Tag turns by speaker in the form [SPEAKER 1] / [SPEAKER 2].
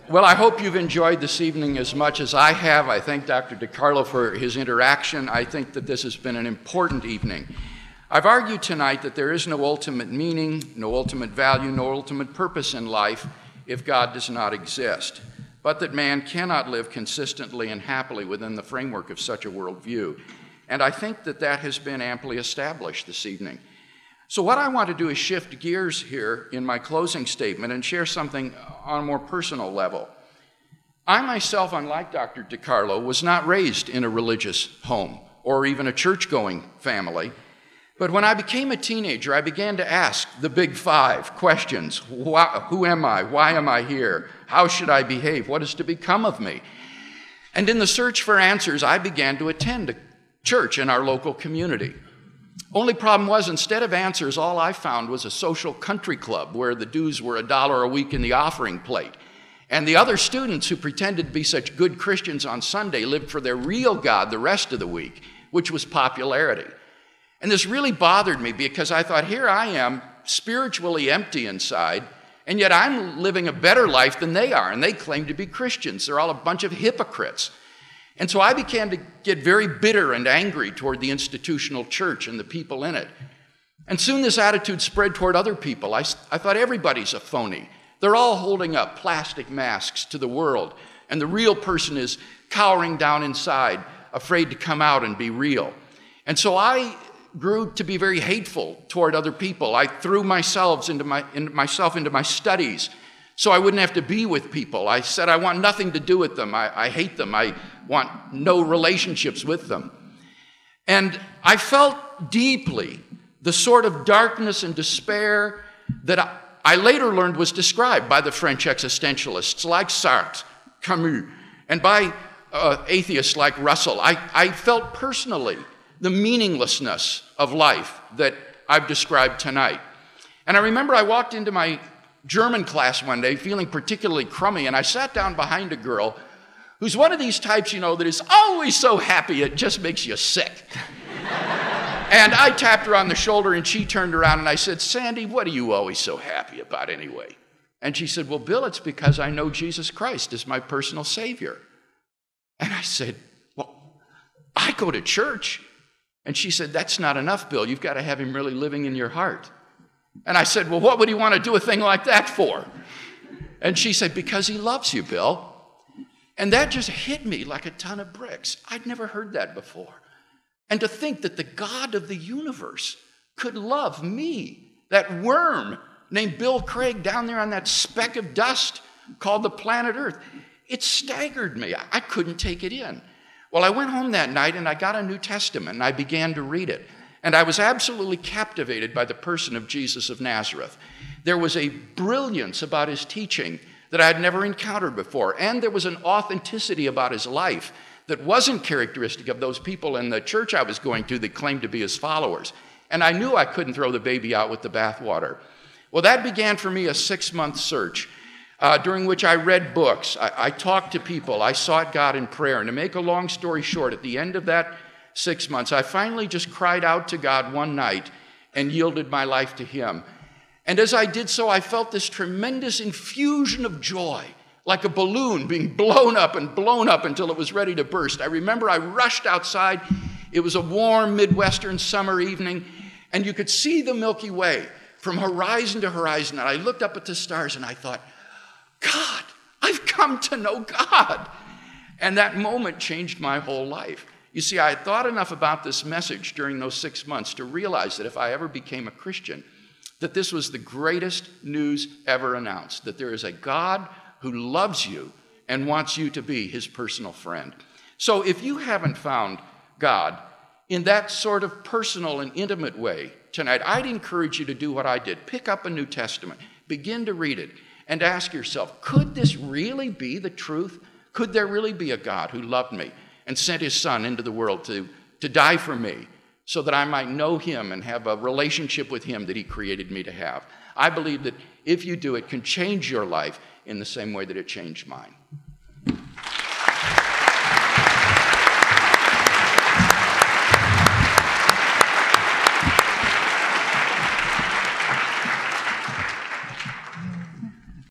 [SPEAKER 1] Well, I hope you've enjoyed this evening as much as I have. I thank Dr. diCarlo for his interaction. I think that this has been an important evening. I've argued tonight that there is no ultimate meaning, no ultimate value, no ultimate purpose in life if God does not exist, but that man cannot live consistently and happily within the framework of such a worldview. And I think that that has been amply established this evening. So what I want to do is shift gears here in my closing statement and share something on a more personal level. I myself, unlike Dr. diCarlo, was not raised in a religious home or even a church-going family. But when I became a teenager, I began to ask the big five questions. Who am I? Why am I here? How should I behave? What is to become of me? And in the search for answers, I began to attend a church in our local community. Only problem was, instead of answers, all I found was a social country club where the dues were $1 a week in the offering plate. And the other students who pretended to be such good Christians on Sunday lived for their real God the rest of the week, which was popularity. And this really bothered me because I thought, here I am, spiritually empty inside, and yet I'm living a better life than they are, and they claim to be Christians. They're all a bunch of hypocrites. And so I began to get very bitter and angry toward the institutional church and the people in it. And soon this attitude spread toward other people. I thought everybody's a phony. They're all holding up plastic masks to the world, and the real person is cowering down inside, afraid to come out and be real. And so I grew to be very hateful toward other people. I threw myself into my studies so I wouldn't have to be with people. I said I want nothing to do with them. I hate them. I want no relationships with them. And I felt deeply the sort of darkness and despair that I later learned was described by the French existentialists like Sartre, Camus, and by atheists like Russell. I felt personally the meaninglessness of life that I've described tonight. And I remember I walked into my German class one day feeling particularly crummy, and I sat down behind a girl who's one of these types, that is always so happy it just makes you sick. And I tapped her on the shoulder, and she turned around, and I said, "Sandy, what are you always so happy about anyway?" And she said, "Well, Bill, it's because I know Jesus Christ is my personal Savior." And I said, "Well, I go to church." And she said, "That's not enough, Bill. You've got to have him really living in your heart." And I said, "Well, what would he want to do a thing like that for?" And she said, "Because he loves you, Bill." And that just hit me like a ton of bricks. I'd never heard that before. And to think that the God of the universe could love me, that worm named Bill Craig down there on that speck of dust called the planet Earth, it staggered me. I couldn't take it in. Well, I went home that night and I got a New Testament and I began to read it. And I was absolutely captivated by the person of Jesus of Nazareth. There was a brilliance about his teaching that I had never encountered before. And there was an authenticity about his life that wasn't characteristic of those people in the church I was going to that claimed to be his followers. And I knew I couldn't throw the baby out with the bathwater. Well, that began for me a 6-month search during which I read books. I talked to people. I sought God in prayer. And to make a long story short, at the end of that 6 months, I finally just cried out to God one night and yielded my life to him. And as I did so, I felt this tremendous infusion of joy, like a balloon being blown up until it was ready to burst. I remember I rushed outside. It was a warm Midwestern summer evening, and you could see the Milky Way from horizon to horizon. And I looked up at the stars and I thought, God, I've come to know God. And that moment changed my whole life. You see, I had thought enough about this message during those 6 months to realize that if I ever became a Christian, that this was the greatest news ever announced, that there is a God who loves you and wants you to be his personal friend. So if you haven't found God in that sort of personal and intimate way tonight, I'd encourage you to do what I did. Pick up a New Testament, begin to read it, and ask yourself, could this really be the truth? Could there really be a God who loved me and sent his son into the world to die for me so that I might know him and have a relationship with him that he created me to have? I believe that if you do, it can change your life in the same way that it changed mine.